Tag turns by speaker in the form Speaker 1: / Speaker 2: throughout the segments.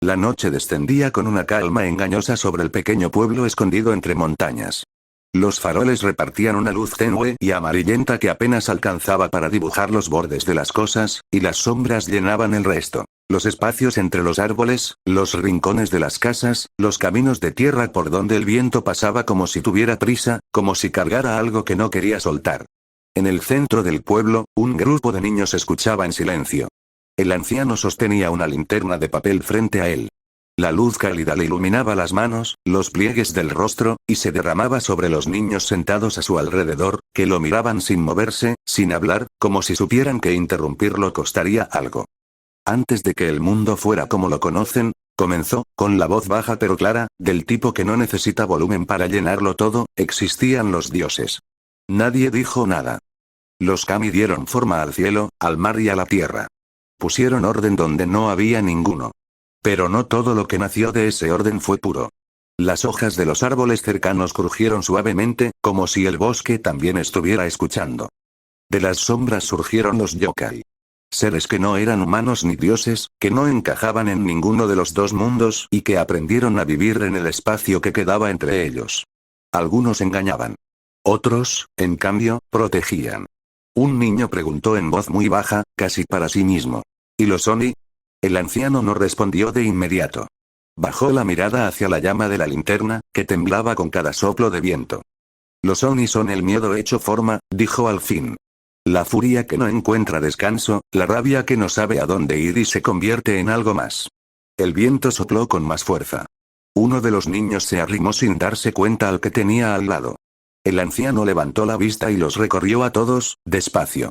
Speaker 1: La noche descendía con una calma engañosa sobre el pequeño pueblo escondido entre montañas. Los faroles repartían una luz tenue y amarillenta que apenas alcanzaba para dibujar los bordes de las cosas, y las sombras llenaban el resto. Los espacios entre los árboles, los rincones de las casas, los caminos de tierra por donde el viento pasaba como si tuviera prisa, como si cargara algo que no quería soltar. En el centro del pueblo, un grupo de niños escuchaba en silencio. El anciano sostenía una linterna de papel frente a él. La luz cálida le iluminaba las manos, los pliegues del rostro, y se derramaba sobre los niños sentados a su alrededor, que lo miraban sin moverse, sin hablar, como si supieran que interrumpirlo costaría algo. Antes de que el mundo fuera como lo conocen, comenzó, con la voz baja pero clara, del tipo que no necesita volumen para llenarlo todo, existían los dioses. Nadie dijo nada. Los kami dieron forma al cielo, al mar y a la tierra. Pusieron orden donde no había ninguno. Pero no todo lo que nació de ese orden fue puro. Las hojas de los árboles cercanos crujieron suavemente, como si el bosque también estuviera escuchando. De las sombras surgieron los yokai. Seres que no eran humanos ni dioses, que no encajaban en ninguno de los dos mundos y que aprendieron a vivir en el espacio que quedaba entre ellos. Algunos engañaban. Otros, en cambio, protegían. Un niño preguntó en voz muy baja, casi para sí mismo. ¿Y los Oni? El anciano no respondió de inmediato. Bajó la mirada hacia la llama de la linterna, que temblaba con cada soplo de viento. Los Oni son el miedo hecho forma, dijo al fin. La furia que no encuentra descanso, la rabia que no sabe a dónde ir y se convierte en algo más. El viento sopló con más fuerza. Uno de los niños se arrimó sin darse cuenta al que tenía al lado. El anciano levantó la vista y los recorrió a todos, despacio.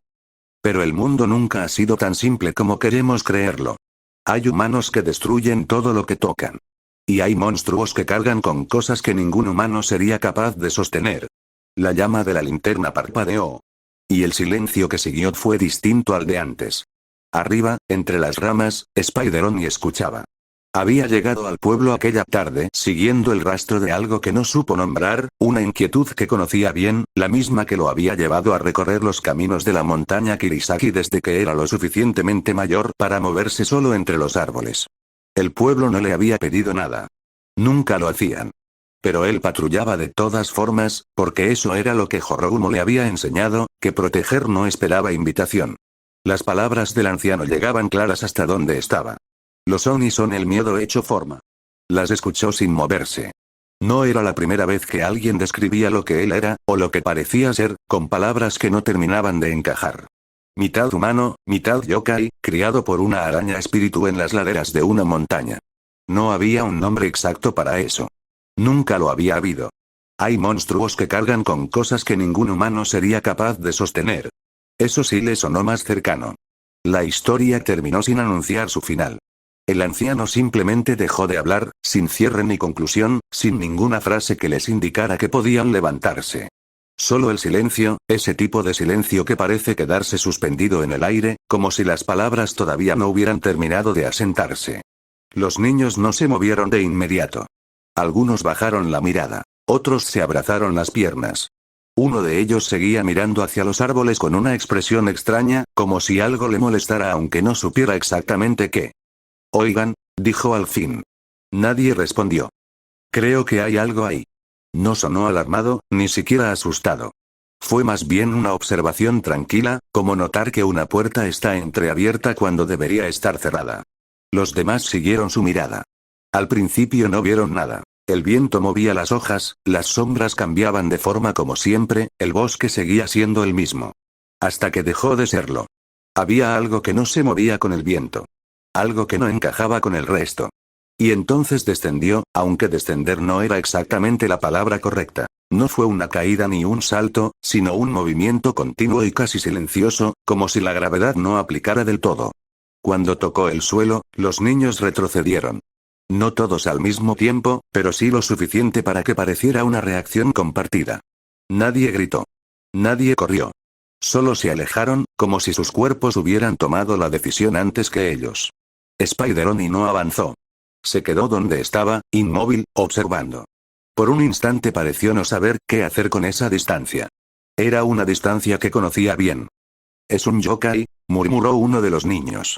Speaker 1: Pero el mundo nunca ha sido tan simple como queremos creerlo. Hay humanos que destruyen todo lo que tocan. Y hay monstruos que cargan con cosas que ningún humano sería capaz de sostener. La llama de la linterna parpadeó. Y el silencio que siguió fue distinto al de antes. Arriba, entre las ramas, Spider-Man escuchaba. Había llegado al pueblo aquella tarde, siguiendo el rastro de algo que no supo nombrar, una inquietud que conocía bien, la misma que lo había llevado a recorrer los caminos de la montaña Kirisaki desde que era lo suficientemente mayor para moverse solo entre los árboles. El pueblo no le había pedido nada. Nunca lo hacían. Pero él patrullaba de todas formas, porque eso era lo que Jorogumo le había enseñado, que proteger no esperaba invitación. Las palabras del anciano llegaban claras hasta donde estaba. Los Oni son el miedo hecho forma. Las escuchó sin moverse. No era la primera vez que alguien describía lo que él era, o lo que parecía ser, con palabras que no terminaban de encajar. Mitad humano, mitad yokai, criado por una araña espíritu en las laderas de una montaña. No había un nombre exacto para eso. Nunca lo había habido. Hay monstruos que cargan con cosas que ningún humano sería capaz de sostener. Eso sí le sonó más cercano. La historia terminó sin anunciar su final. El anciano simplemente dejó de hablar, sin cierre ni conclusión, sin ninguna frase que les indicara que podían levantarse. Solo el silencio, ese tipo de silencio que parece quedarse suspendido en el aire, como si las palabras todavía no hubieran terminado de asentarse. Los niños no se movieron de inmediato. Algunos bajaron la mirada, otros se abrazaron las piernas. Uno de ellos seguía mirando hacia los árboles con una expresión extraña, como si algo le molestara aunque no supiera exactamente qué. Oigan, dijo al fin. Nadie respondió. Creo que hay algo ahí. No sonó alarmado, ni siquiera asustado. Fue más bien una observación tranquila, como notar que una puerta está entreabierta cuando debería estar cerrada. Los demás siguieron su mirada. Al principio no vieron nada. El viento movía las hojas, las sombras cambiaban de forma como siempre, el bosque seguía siendo el mismo. Hasta que dejó de serlo. Había algo que no se movía con el viento. Algo que no encajaba con el resto. Y entonces descendió, aunque descender no era exactamente la palabra correcta. No fue una caída ni un salto, sino un movimiento continuo y casi silencioso, como si la gravedad no aplicara del todo. Cuando tocó el suelo, los niños retrocedieron. No todos al mismo tiempo, pero sí lo suficiente para que pareciera una reacción compartida. Nadie gritó. Nadie corrió. Solo se alejaron, como si sus cuerpos hubieran tomado la decisión antes que ellos. Spider-Man no avanzó. Se quedó donde estaba, inmóvil, observando. Por un instante pareció no saber qué hacer con esa distancia. Era una distancia que conocía bien. «Es un yokai», murmuró uno de los niños.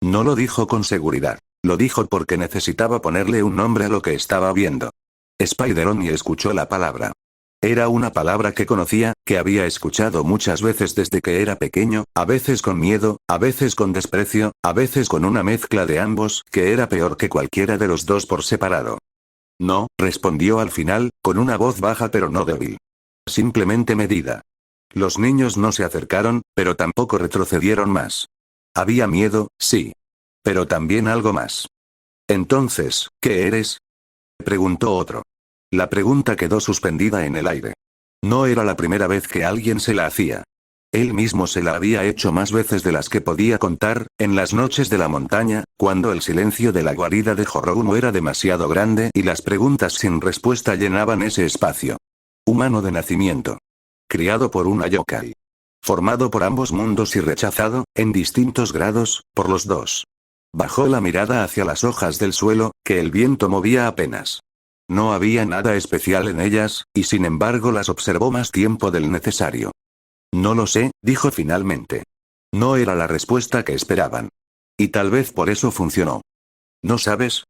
Speaker 1: No lo dijo con seguridad. Lo dijo porque necesitaba ponerle un nombre a lo que estaba viendo. Spider-Man escuchó la palabra. Era una palabra que conocía, que había escuchado muchas veces desde que era pequeño, a veces con miedo, a veces con desprecio, a veces con una mezcla de ambos, que era peor que cualquiera de los dos por separado. No, respondió al final, con una voz baja pero no débil. Simplemente medida. Los niños no se acercaron, pero tampoco retrocedieron más. Había miedo, sí. Pero también algo más. Entonces, ¿qué eres? Preguntó otro. La pregunta quedó suspendida en el aire. No era la primera vez que alguien se la hacía. Él mismo se la había hecho más veces de las que podía contar, en las noches de la montaña, cuando el silencio de la guarida de Jorogumo era demasiado grande y las preguntas sin respuesta llenaban ese espacio. Humano de nacimiento. Criado por una yokai. Formado por ambos mundos y rechazado, en distintos grados, por los dos. Bajó la mirada hacia las hojas del suelo, que el viento movía apenas. No había nada especial en ellas, y sin embargo las observó más tiempo del necesario. No lo sé, dijo finalmente. No era la respuesta que esperaban. Y tal vez por eso funcionó. ¿No sabes?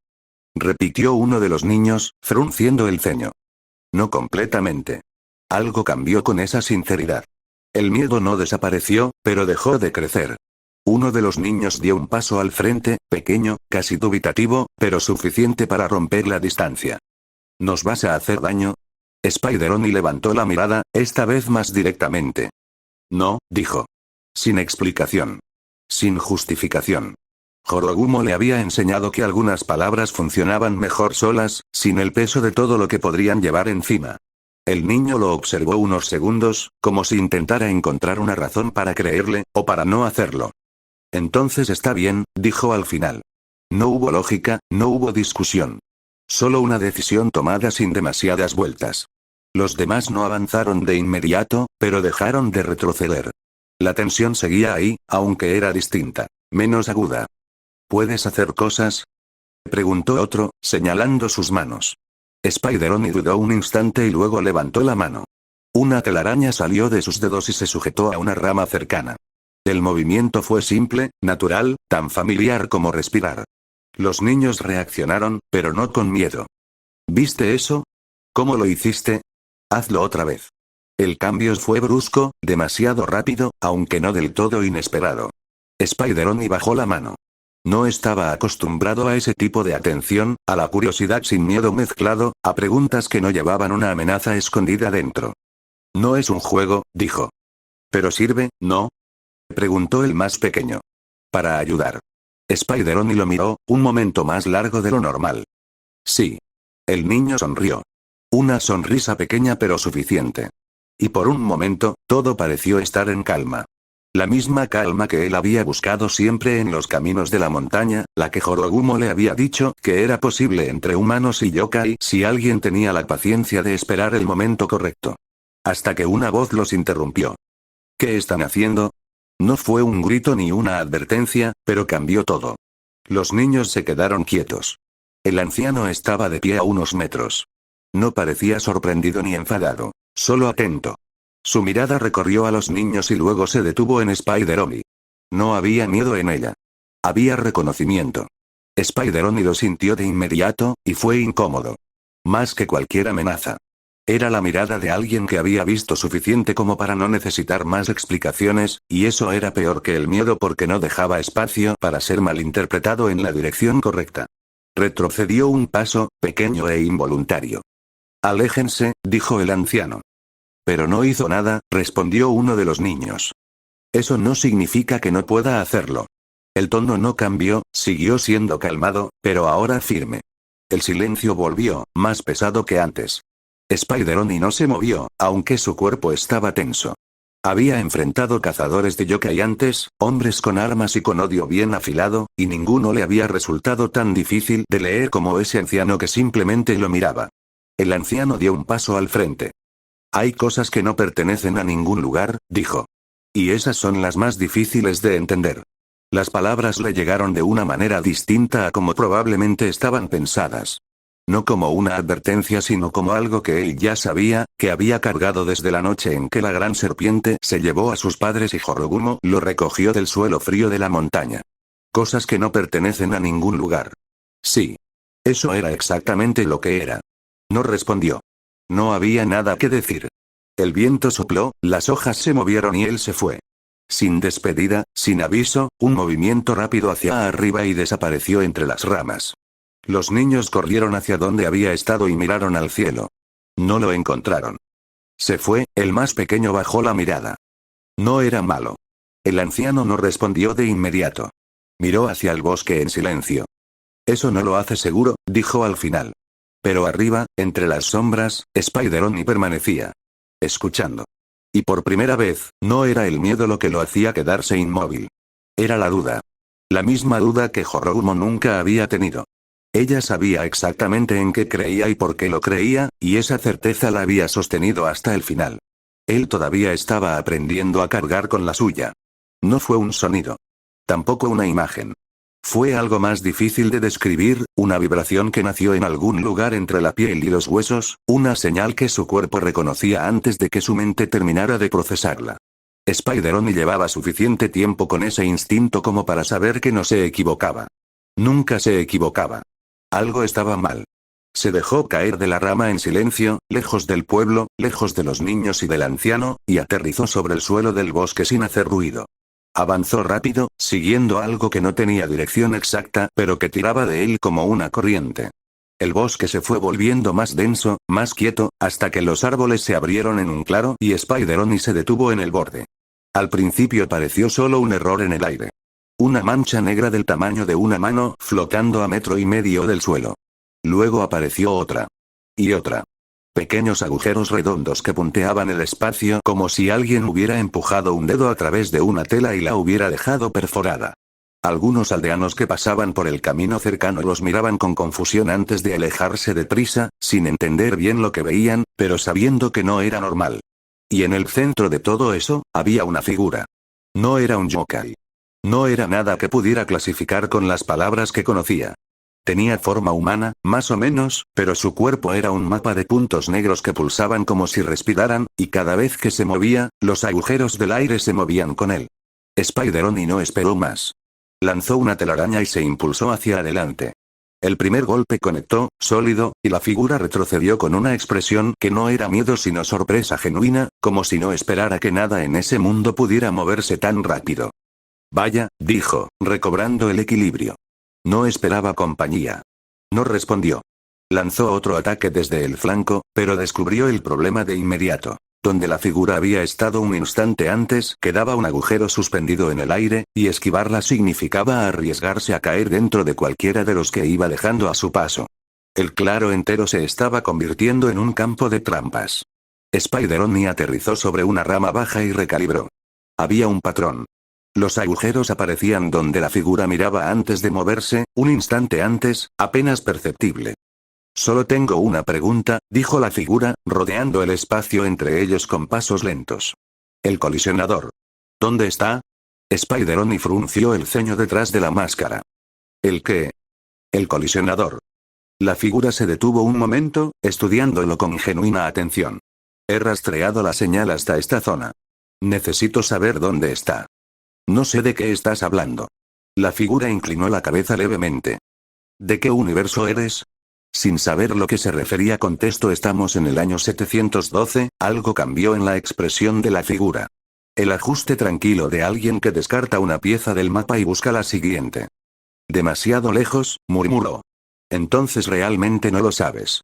Speaker 1: Repitió uno de los niños, frunciendo el ceño. No completamente. Algo cambió con esa sinceridad. El miedo no desapareció, pero dejó de crecer. Uno de los niños dio un paso al frente, pequeño, casi dubitativo, pero suficiente para romper la distancia. ¿Nos vas a hacer daño? Spider-Man levantó la mirada, esta vez más directamente. No, dijo. Sin explicación. Sin justificación. Jorogumo le había enseñado que algunas palabras funcionaban mejor solas, sin el peso de todo lo que podrían llevar encima. El niño lo observó unos segundos, como si intentara encontrar una razón para creerle, o para no hacerlo. Entonces está bien, dijo al final. No hubo lógica, no hubo discusión. Solo una decisión tomada sin demasiadas vueltas. Los demás no avanzaron de inmediato, pero dejaron de retroceder. La tensión seguía ahí, aunque era distinta, menos aguda. ¿Puedes hacer cosas? Preguntó otro, señalando sus manos. Spider-Man dudó un instante y luego levantó la mano. Una telaraña salió de sus dedos y se sujetó a una rama cercana. El movimiento fue simple, natural, tan familiar como respirar. Los niños reaccionaron, pero no con miedo. ¿Viste eso? ¿Cómo lo hiciste? Hazlo otra vez. El cambio fue brusco, demasiado rápido, aunque no del todo inesperado. Spider-Man bajó la mano. No estaba acostumbrado a ese tipo de atención, a la curiosidad sin miedo mezclado, a preguntas que no llevaban una amenaza escondida dentro. No es un juego, dijo. ¿Pero sirve, no? Preguntó el más pequeño. Para ayudar. Spider-Man lo miró, un momento más largo de lo normal. Sí. El niño sonrió. Una sonrisa pequeña pero suficiente. Y por un momento, todo pareció estar en calma. La misma calma que él había buscado siempre en los caminos de la montaña, la que Jorogumo le había dicho que era posible entre humanos y yokai si alguien tenía la paciencia de esperar el momento correcto. Hasta que una voz los interrumpió. ¿Qué están haciendo? No fue un grito ni una advertencia, pero cambió todo. Los niños se quedaron quietos. El anciano estaba de pie a unos metros. No parecía sorprendido ni enfadado, solo atento. Su mirada recorrió a los niños y luego se detuvo en Spider-Man. No había miedo en ella. Había reconocimiento. Spider-Man lo sintió de inmediato, y fue incómodo. Más que cualquier amenaza. Era la mirada de alguien que había visto suficiente como para no necesitar más explicaciones, y eso era peor que el miedo porque no dejaba espacio para ser malinterpretado en la dirección correcta. Retrocedió un paso, pequeño e involuntario. Aléjense, dijo el anciano. Pero no hizo nada, respondió uno de los niños. Eso no significa que no pueda hacerlo. El tono no cambió, siguió siendo calmado, pero ahora firme. El silencio volvió, más pesado que antes. Spider-Man no se movió, aunque su cuerpo estaba tenso. Había enfrentado cazadores de yokai antes, hombres con armas y con odio bien afilado, y ninguno le había resultado tan difícil de leer como ese anciano que simplemente lo miraba. El anciano dio un paso al frente. Hay cosas que no pertenecen a ningún lugar, dijo. Y esas son las más difíciles de entender. Las palabras le llegaron de una manera distinta a como probablemente estaban pensadas. No como una advertencia sino como algo que él ya sabía, que había cargado desde la noche en que la gran serpiente se llevó a sus padres y Jorogumo lo recogió del suelo frío de la montaña. Cosas que no pertenecen a ningún lugar. Sí. Eso era exactamente lo que era. No respondió. No había nada que decir. El viento sopló, las hojas se movieron y él se fue. Sin despedida, sin aviso, un movimiento rápido hacia arriba y desapareció entre las ramas. Los niños corrieron hacia donde había estado y miraron al cielo. No lo encontraron. Se fue, el más pequeño bajó la mirada. No era malo. El anciano no respondió de inmediato. Miró hacia el bosque en silencio. Eso no lo hace seguro, dijo al final. Pero arriba, entre las sombras, Spider-Oni permanecía. Escuchando. Y por primera vez, no era el miedo lo que lo hacía quedarse inmóvil. Era la duda. La misma duda que Jorogumo nunca había tenido. Ella sabía exactamente en qué creía y por qué lo creía, y esa certeza la había sostenido hasta el final. Él todavía estaba aprendiendo a cargar con la suya. No fue un sonido. Tampoco una imagen. Fue algo más difícil de describir, una vibración que nació en algún lugar entre la piel y los huesos, una señal que su cuerpo reconocía antes de que su mente terminara de procesarla. Spider-Oni llevaba suficiente tiempo con ese instinto como para saber que no se equivocaba. Nunca se equivocaba. Algo estaba mal. Se dejó caer de la rama en silencio, lejos del pueblo, lejos de los niños y del anciano, y aterrizó sobre el suelo del bosque sin hacer ruido. Avanzó rápido, siguiendo algo que no tenía dirección exacta, pero que tiraba de él como una corriente. El bosque se fue volviendo más denso, más quieto, hasta que los árboles se abrieron en un claro y Spider-Oni se detuvo en el borde. Al principio pareció solo un error en el aire. Una mancha negra del tamaño de una mano, flotando a 1,5 metros del suelo. Luego apareció otra. Y otra. Pequeños agujeros redondos que punteaban el espacio como si alguien hubiera empujado un dedo a través de una tela y la hubiera dejado perforada. Algunos aldeanos que pasaban por el camino cercano los miraban con confusión antes de alejarse deprisa, sin entender bien lo que veían, pero sabiendo que no era normal. Y en el centro de todo eso, había una figura. No era un yokai. No era nada que pudiera clasificar con las palabras que conocía. Tenía forma humana, más o menos, pero su cuerpo era un mapa de puntos negros que pulsaban como si respiraran, y cada vez que se movía, los agujeros del aire se movían con él. Spider-Oni no esperó más. Lanzó una telaraña y se impulsó hacia adelante. El primer golpe conectó, sólido, y la figura retrocedió con una expresión que no era miedo sino sorpresa genuina, como si no esperara que nada en ese mundo pudiera moverse tan rápido. Vaya, dijo, recobrando el equilibrio. No esperaba compañía. No respondió. Lanzó otro ataque desde el flanco, pero descubrió el problema de inmediato. Donde la figura había estado un instante antes, quedaba un agujero suspendido en el aire, y esquivarla significaba arriesgarse a caer dentro de cualquiera de los que iba dejando a su paso. El claro entero se estaba convirtiendo en un campo de trampas. Spider-Oni aterrizó sobre una rama baja y recalibró. Había un patrón. Los agujeros aparecían donde la figura miraba antes de moverse, un instante antes, apenas perceptible. Solo tengo una pregunta, dijo la figura, rodeando el espacio entre ellos con pasos lentos. El colisionador. ¿Dónde está? Spider-Oni frunció el ceño detrás de la máscara. ¿El qué? El colisionador. La figura se detuvo un momento, estudiándolo con genuina atención. He rastreado la señal hasta esta zona. Necesito saber dónde está. No sé de qué estás hablando. La figura inclinó la cabeza levemente. ¿De qué universo eres? Sin saber lo que se refería contestó estamos en el año 712, algo cambió en la expresión de la figura. El ajuste tranquilo de alguien que descarta una pieza del mapa y busca la siguiente. Demasiado lejos, murmuró. Entonces realmente no lo sabes.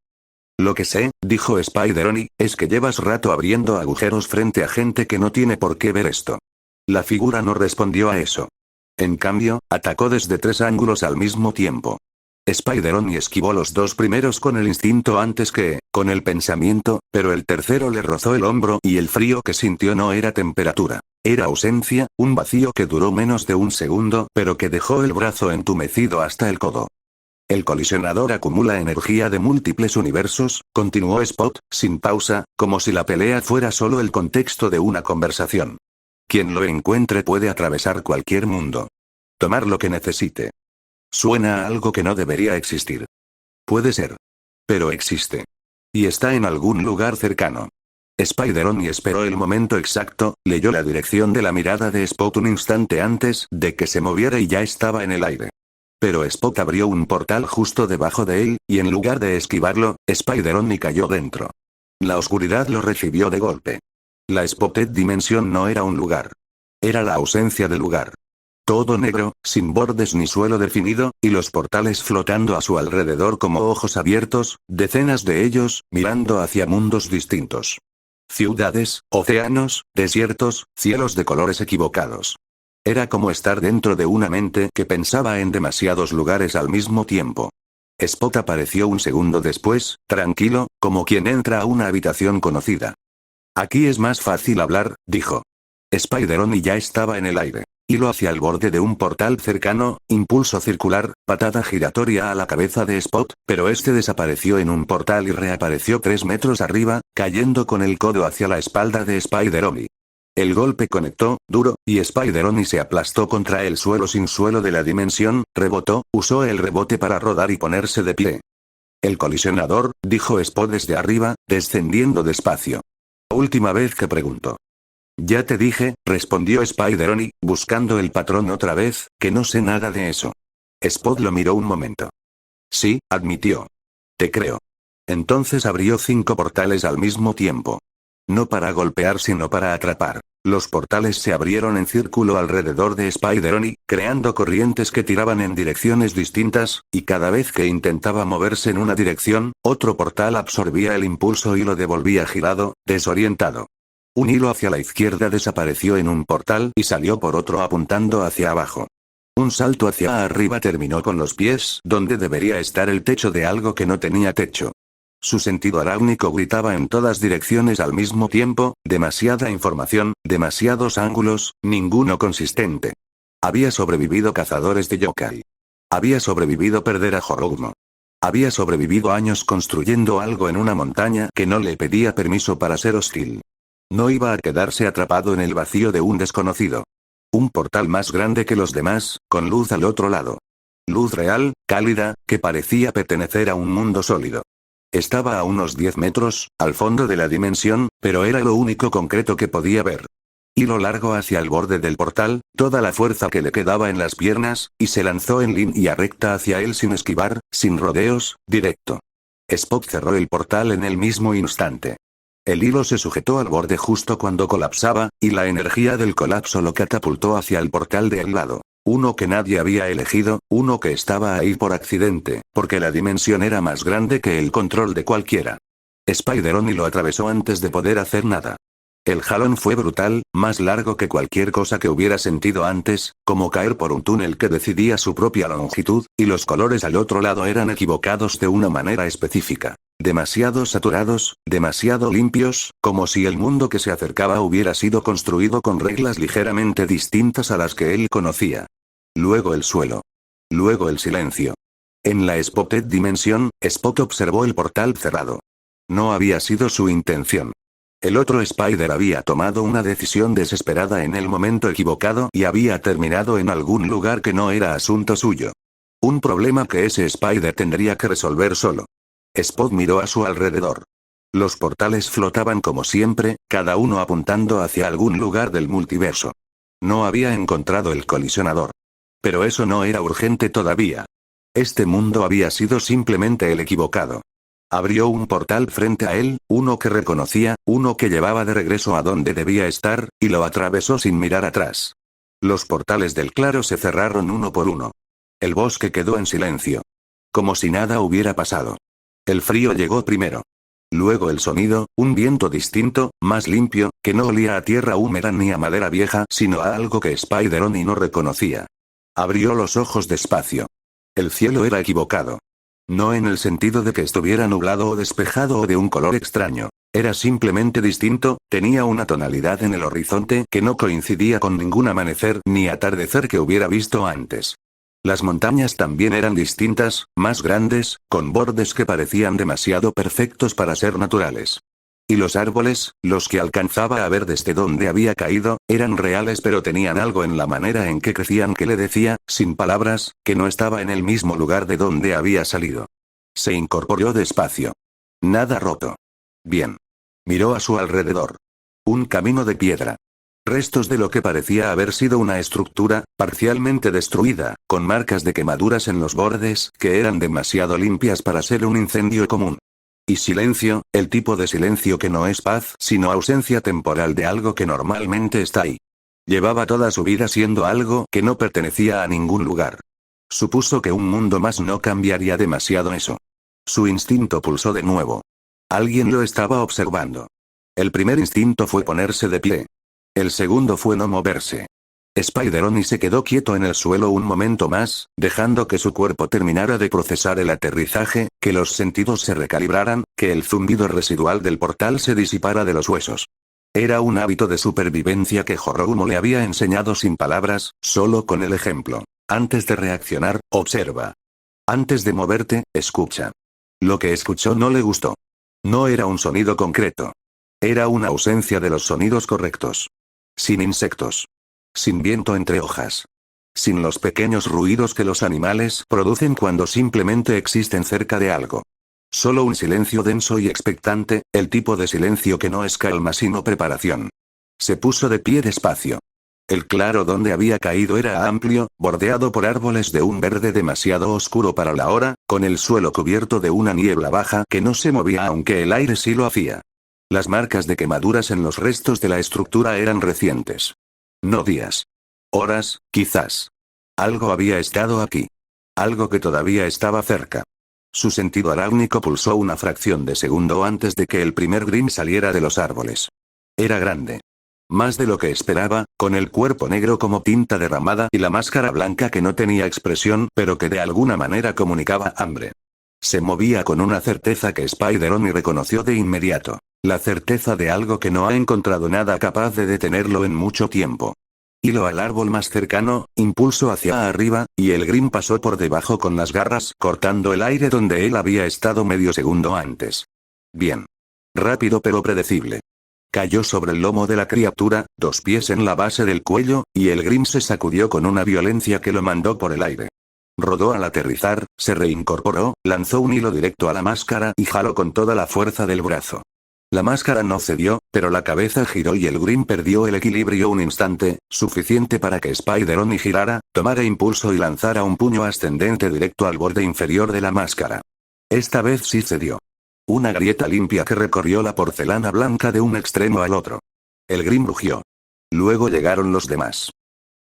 Speaker 1: Lo que sé, dijo Spider-Oni, es que llevas rato abriendo agujeros frente a gente que no tiene por qué ver esto. La figura no respondió a eso. En cambio, atacó desde 3 ángulos al mismo tiempo. Spider-Oni esquivó los 2 primeros con el instinto antes que, con el pensamiento, pero el tercero le rozó el hombro y el frío que sintió no era temperatura. Era ausencia, un vacío que duró menos de un segundo, pero que dejó el brazo entumecido hasta el codo. El colisionador acumula energía de múltiples universos, continuó Spot, sin pausa, como si la pelea fuera solo el contexto de una conversación. Quien lo encuentre puede atravesar cualquier mundo. Tomar lo que necesite. Suena a algo que no debería existir. Puede ser. Pero existe. Y está en algún lugar cercano. Spider-Oni esperó el momento exacto, leyó la dirección de la mirada de Spot un instante antes de que se moviera y ya estaba en el aire. Pero Spot abrió un portal justo debajo de él, y en lugar de esquivarlo, Spider-Man cayó dentro. La oscuridad lo recibió de golpe. La Spotted Dimension no era un lugar. Era la ausencia de lugar. Todo negro, sin bordes ni suelo definido, y los portales flotando a su alrededor como ojos abiertos, decenas de ellos, mirando hacia mundos distintos. Ciudades, océanos, desiertos, cielos de colores equivocados. Era como estar dentro de una mente que pensaba en demasiados lugares al mismo tiempo. Spot apareció un segundo después, tranquilo, como quien entra a una habitación conocida. Aquí es más fácil hablar, dijo. Spider-Man ya estaba en el aire. Hilo hacia el borde de un portal cercano, impulso circular, patada giratoria a la cabeza de Spot, pero este desapareció en un portal y reapareció 3 metros arriba, cayendo con el codo hacia la espalda de Spider-Man. El golpe conectó, duro, y Spider-Man se aplastó contra el suelo sin suelo de la dimensión, rebotó, usó el rebote para rodar y ponerse de pie. El colisionador, dijo Spot desde arriba, descendiendo despacio. Última vez que preguntó. Ya te dije, respondió Spider-Man, buscando el patrón otra vez, que no sé nada de eso. Spot lo miró un momento. Sí, admitió. Te creo. Entonces abrió 5 portales al mismo tiempo. No para golpear sino para atrapar. Los portales se abrieron en círculo alrededor de Spider-Man, creando corrientes que tiraban en direcciones distintas, y cada vez que intentaba moverse en una dirección, otro portal absorbía el impulso y lo devolvía girado, desorientado. Un hilo hacia la izquierda desapareció en un portal y salió por otro apuntando hacia abajo. Un salto hacia arriba terminó con los pies donde debería estar el techo de algo que no tenía techo. Su sentido arácnico gritaba en todas direcciones al mismo tiempo, demasiada información, demasiados ángulos, ninguno consistente. Había sobrevivido cazadores de yokai. Había sobrevivido perder a Horogmo. Había sobrevivido años construyendo algo en una montaña que no le pedía permiso para ser hostil. No iba a quedarse atrapado en el vacío de un desconocido. Un portal más grande que los demás, con luz al otro lado. Luz real, cálida, que parecía pertenecer a un mundo sólido. Estaba a unos 10 metros, al fondo de la dimensión, pero era lo único concreto que podía ver. Hilo largo hacia el borde del portal, toda la fuerza que le quedaba en las piernas, y se lanzó en línea recta hacia él sin esquivar, sin rodeos, directo. Spot cerró el portal en el mismo instante. El hilo se sujetó al borde justo cuando colapsaba, y la energía del colapso lo catapultó hacia el portal de al lado. Uno que nadie había elegido, uno que estaba ahí por accidente, porque la dimensión era más grande que el control de cualquiera. Spider-Man lo atravesó antes de poder hacer nada. El jalón fue brutal, más largo que cualquier cosa que hubiera sentido antes, como caer por un túnel que decidía su propia longitud, y los colores al otro lado eran equivocados de una manera específica. Demasiado saturados, demasiado limpios, como si el mundo que se acercaba hubiera sido construido con reglas ligeramente distintas a las que él conocía. Luego el suelo. Luego el silencio. En la Spotted Dimension, Spot observó el portal cerrado. No había sido su intención. El otro Spider había tomado una decisión desesperada en el momento equivocado y había terminado en algún lugar que no era asunto suyo. Un problema que ese Spider tendría que resolver solo. Spot miró a su alrededor. Los portales flotaban como siempre, cada uno apuntando hacia algún lugar del multiverso. No había encontrado el colisionador. Pero eso no era urgente todavía. Este mundo había sido simplemente el equivocado. Abrió un portal frente a él, uno que reconocía, uno que llevaba de regreso a donde debía estar, y lo atravesó sin mirar atrás. Los portales del claro se cerraron uno por uno. El bosque quedó en silencio. Como si nada hubiera pasado. El frío llegó primero. Luego el sonido, un viento distinto, más limpio, que no olía a tierra húmeda ni a madera vieja, sino a algo que Spider-Man no reconocía. Abrió los ojos despacio. El cielo era equivocado. No en el sentido de que estuviera nublado o despejado o de un color extraño. Era simplemente distinto, tenía una tonalidad en el horizonte que no coincidía con ningún amanecer ni atardecer que hubiera visto antes. Las montañas también eran distintas, más grandes, con bordes que parecían demasiado perfectos para ser naturales. Y los árboles, los que alcanzaba a ver desde donde había caído, eran reales pero tenían algo en la manera en que crecían que le decía, sin palabras, que no estaba en el mismo lugar de donde había salido. Se incorporó despacio. Nada roto. Bien. Miró a su alrededor. Un camino de piedra. Restos de lo que parecía haber sido una estructura, parcialmente destruida, con marcas de quemaduras en los bordes, que eran demasiado limpias para ser un incendio común. Y silencio, el tipo de silencio que no es paz, sino ausencia temporal de algo que normalmente está ahí. Llevaba toda su vida siendo algo que no pertenecía a ningún lugar. Supuso que un mundo más no cambiaría demasiado eso. Su instinto pulsó de nuevo. Alguien lo estaba observando. El primer instinto fue ponerse de pie. El segundo fue no moverse. Spider-Man se quedó quieto en el suelo un momento más, dejando que su cuerpo terminara de procesar el aterrizaje, que los sentidos se recalibraran, que el zumbido residual del portal se disipara de los huesos. Era un hábito de supervivencia que Jorogumo le había enseñado sin palabras, solo con el ejemplo. Antes de reaccionar, observa. Antes de moverte, escucha. Lo que escuchó no le gustó. No era un sonido concreto. Era una ausencia de los sonidos correctos. Sin insectos. Sin viento entre hojas. Sin los pequeños ruidos que los animales producen cuando simplemente existen cerca de algo. Solo un silencio denso y expectante, el tipo de silencio que no es calma sino preparación. Se puso de pie despacio. El claro donde había caído era amplio, bordeado por árboles de un verde demasiado oscuro para la hora, con el suelo cubierto de una niebla baja que no se movía aunque el aire sí lo hacía. Las marcas de quemaduras en los restos de la estructura eran recientes. No días. Horas, quizás. Algo había estado aquí. Algo que todavía estaba cerca. Su sentido arácnico pulsó una fracción de segundo antes de que el primer Grimm saliera de los árboles. Era grande. Más de lo que esperaba, con el cuerpo negro como tinta derramada y la máscara blanca que no tenía expresión pero que de alguna manera comunicaba hambre. Se movía con una certeza que Spider-Man reconoció de inmediato. La certeza de algo que no ha encontrado nada capaz de detenerlo en mucho tiempo. Hilo al árbol más cercano, impulso hacia arriba, y el Grimm pasó por debajo con las garras, cortando el aire donde él había estado medio segundo antes. Bien. Rápido pero predecible. Cayó sobre el lomo de la criatura, 2 pies en la base del cuello, y el Grimm se sacudió con una violencia que lo mandó por el aire. Rodó al aterrizar, se reincorporó, lanzó un hilo directo a la máscara y jaló con toda la fuerza del brazo. La máscara no cedió, pero la cabeza giró y el Grimm perdió el equilibrio un instante, suficiente para que Spider-Man girara, tomara impulso y lanzara un puño ascendente directo al borde inferior de la máscara. Esta vez sí cedió. Una grieta limpia que recorrió la porcelana blanca de un extremo al otro. El Grimm rugió. Luego llegaron los demás.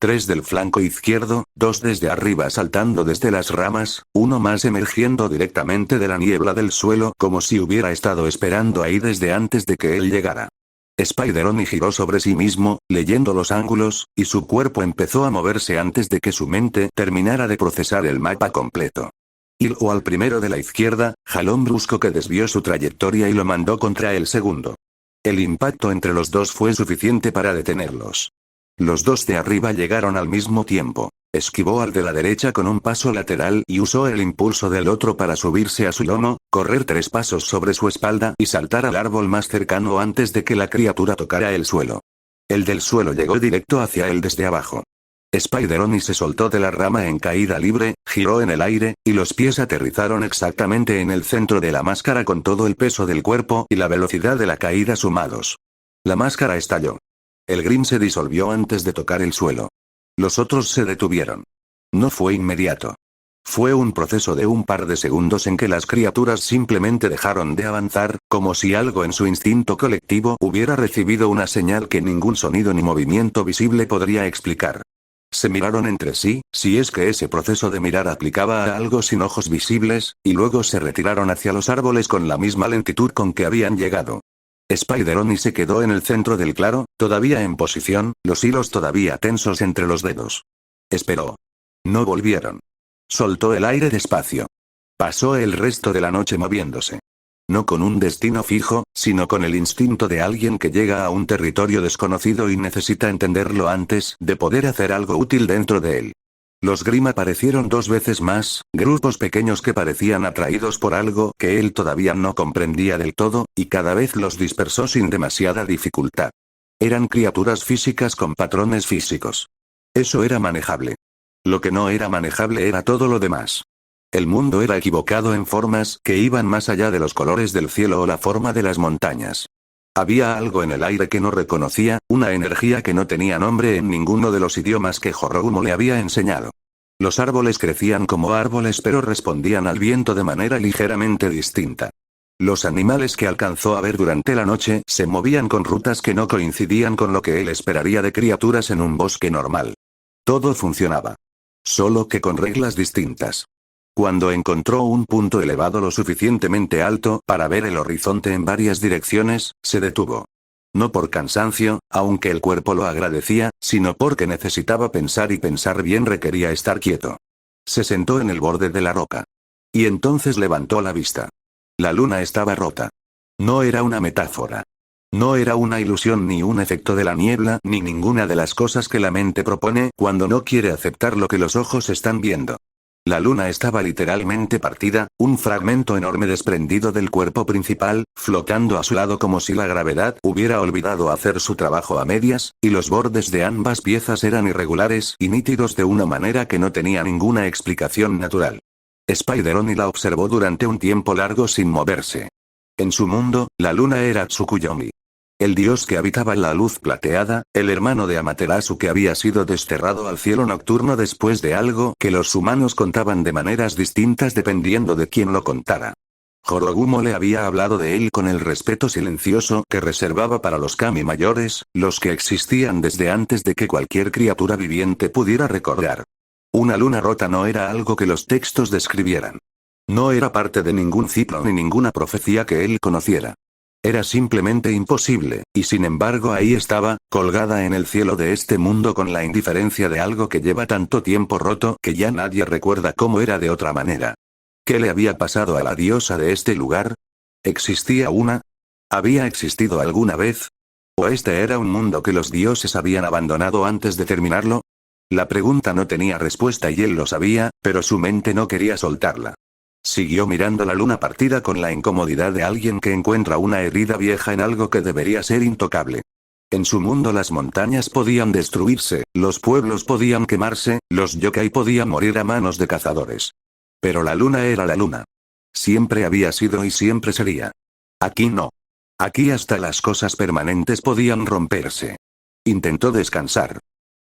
Speaker 1: 3 del flanco izquierdo, 2 desde arriba saltando desde las ramas, uno más emergiendo directamente de la niebla del suelo como si hubiera estado esperando ahí desde antes de que él llegara. Spider-Man giró sobre sí mismo, leyendo los ángulos, y su cuerpo empezó a moverse antes de que su mente terminara de procesar el mapa completo. Hilo al primero de la izquierda, jalón brusco que desvió su trayectoria y lo mandó contra el segundo. El impacto entre los dos fue suficiente para detenerlos. Los 2 de arriba llegaron al mismo tiempo. Esquivó al de la derecha con un paso lateral y usó el impulso del otro para subirse a su lomo, correr 3 pasos sobre su espalda y saltar al árbol más cercano antes de que la criatura tocara el suelo. El del suelo llegó directo hacia él desde abajo. Spider-Man se soltó de la rama en caída libre, giró en el aire, y los pies aterrizaron exactamente en el centro de la máscara con todo el peso del cuerpo y la velocidad de la caída sumados. La máscara estalló. El Grimm se disolvió antes de tocar el suelo. Los otros se detuvieron. No fue inmediato. Fue un proceso de un par de segundos en que las criaturas simplemente dejaron de avanzar, como si algo en su instinto colectivo hubiera recibido una señal que ningún sonido ni movimiento visible podría explicar. Se miraron entre sí, si es que ese proceso de mirar aplicaba a algo sin ojos visibles, y luego se retiraron hacia los árboles con la misma lentitud con que habían llegado. Spider-Man se quedó en el centro del claro, todavía en posición, los hilos todavía tensos entre los dedos. Esperó. No volvieron. Soltó el aire despacio. Pasó el resto de la noche moviéndose. No con un destino fijo, sino con el instinto de alguien que llega a un territorio desconocido y necesita entenderlo antes de poder hacer algo útil dentro de él. Los Grimm aparecieron 2 veces más, grupos pequeños que parecían atraídos por algo que él todavía no comprendía del todo, y cada vez los dispersó sin demasiada dificultad. Eran criaturas físicas con patrones físicos. Eso era manejable. Lo que no era manejable era todo lo demás. El mundo era equivocado en formas que iban más allá de los colores del cielo o la forma de las montañas. Había algo en el aire que no reconocía, una energía que no tenía nombre en ninguno de los idiomas que Horogumo le había enseñado. Los árboles crecían como árboles pero respondían al viento de manera ligeramente distinta. Los animales que alcanzó a ver durante la noche se movían con rutas que no coincidían con lo que él esperaría de criaturas en un bosque normal. Todo funcionaba. Solo que con reglas distintas. Cuando encontró un punto elevado lo suficientemente alto para ver el horizonte en varias direcciones, se detuvo. No por cansancio, aunque el cuerpo lo agradecía, sino porque necesitaba pensar y pensar bien requería estar quieto. Se sentó en el borde de la roca. Y entonces levantó la vista. La luna estaba rota. No era una metáfora. No era una ilusión ni un efecto de la niebla ni ninguna de las cosas que la mente propone cuando no quiere aceptar lo que los ojos están viendo. La luna estaba literalmente partida, un fragmento enorme desprendido del cuerpo principal, flotando a su lado como si la gravedad hubiera olvidado hacer su trabajo a medias, y los bordes de ambas piezas eran irregulares y nítidos de una manera que no tenía ninguna explicación natural. Spider-Oni la observó durante un tiempo largo sin moverse. En su mundo, la luna era Tsukuyomi. El dios que habitaba la luz plateada, el hermano de Amaterasu que había sido desterrado al cielo nocturno después de algo que los humanos contaban de maneras distintas dependiendo de quién lo contara. Horogumo le había hablado de él con el respeto silencioso que reservaba para los kami mayores, los que existían desde antes de que cualquier criatura viviente pudiera recordar. Una luna rota no era algo que los textos describieran. No era parte de ningún ciclo ni ninguna profecía que él conociera. Era simplemente imposible, y sin embargo ahí estaba, colgada en el cielo de este mundo con la indiferencia de algo que lleva tanto tiempo roto que ya nadie recuerda cómo era de otra manera. ¿Qué le había pasado a la diosa de este lugar? ¿Existía una? ¿Había existido alguna vez? ¿O este era un mundo que los dioses habían abandonado antes de terminarlo? La pregunta no tenía respuesta y él lo sabía, pero su mente no quería soltarla. Siguió mirando la luna partida con la incomodidad de alguien que encuentra una herida vieja en algo que debería ser intocable. En su mundo las montañas podían destruirse, los pueblos podían quemarse, los yokai podían morir a manos de cazadores. Pero la luna era la luna. Siempre había sido y siempre sería. Aquí no. Aquí hasta las cosas permanentes podían romperse. Intentó descansar.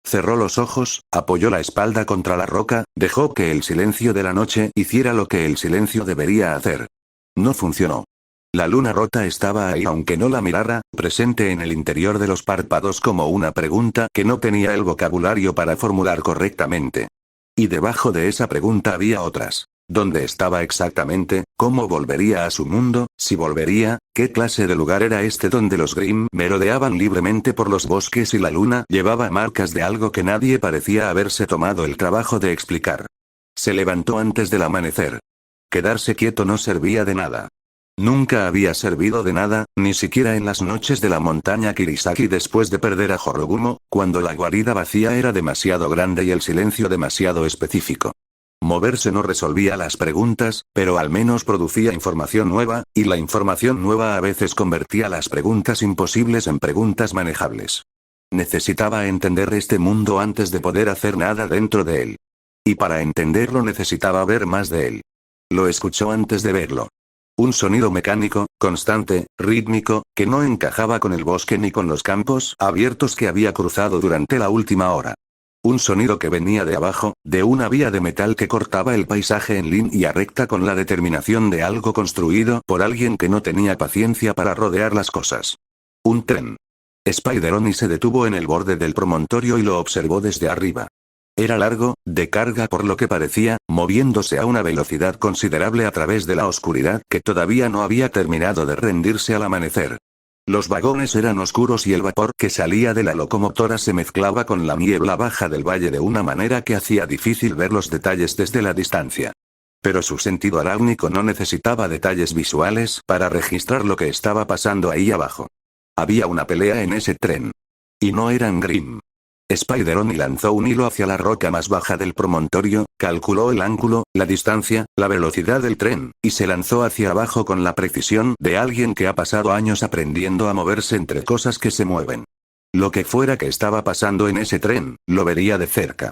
Speaker 1: Cerró los ojos, apoyó la espalda contra la roca, dejó que el silencio de la noche hiciera lo que el silencio debería hacer. No funcionó. La luna rota estaba ahí aunque no la mirara, presente en el interior de los párpados como una pregunta que no tenía el vocabulario para formular correctamente. Y debajo de esa pregunta había otras. ¿Dónde estaba exactamente? ¿Cómo volvería a su mundo? Si volvería, ¿qué clase de lugar era este donde los Grimm merodeaban libremente por los bosques y la luna llevaba marcas de algo que nadie parecía haberse tomado el trabajo de explicar? Se levantó antes del amanecer. Quedarse quieto no servía de nada. Nunca había servido de nada, ni siquiera en las noches de la montaña Kirisaki después de perder a Horogumo, cuando la guarida vacía era demasiado grande y el silencio demasiado específico. Moverse no resolvía las preguntas, pero al menos producía información nueva, y la información nueva a veces convertía las preguntas imposibles en preguntas manejables. Necesitaba entender este mundo antes de poder hacer nada dentro de él. Y para entenderlo necesitaba ver más de él. Lo escuchó antes de verlo. Un sonido mecánico, constante, rítmico, que no encajaba con el bosque ni con los campos abiertos que había cruzado durante la última hora. Un sonido que venía de abajo, de una vía de metal que cortaba el paisaje en línea recta con la determinación de algo construido por alguien que no tenía paciencia para rodear las cosas. Un tren. Spider-Oni se detuvo en el borde del promontorio y lo observó desde arriba. Era largo, de carga por lo que parecía, moviéndose a una velocidad considerable a través de la oscuridad que todavía no había terminado de rendirse al amanecer. Los vagones eran oscuros y el vapor que salía de la locomotora se mezclaba con la niebla baja del valle de una manera que hacía difícil ver los detalles desde la distancia. Pero su sentido arácnico no necesitaba detalles visuales para registrar lo que estaba pasando ahí abajo. Había una pelea en ese tren. Y no eran Grimm. Spider-Oni lanzó un hilo hacia la roca más baja del promontorio, calculó el ángulo, la distancia, la velocidad del tren, y se lanzó hacia abajo con la precisión de alguien que ha pasado años aprendiendo a moverse entre cosas que se mueven. Lo que fuera que estaba pasando en ese tren, lo vería de cerca.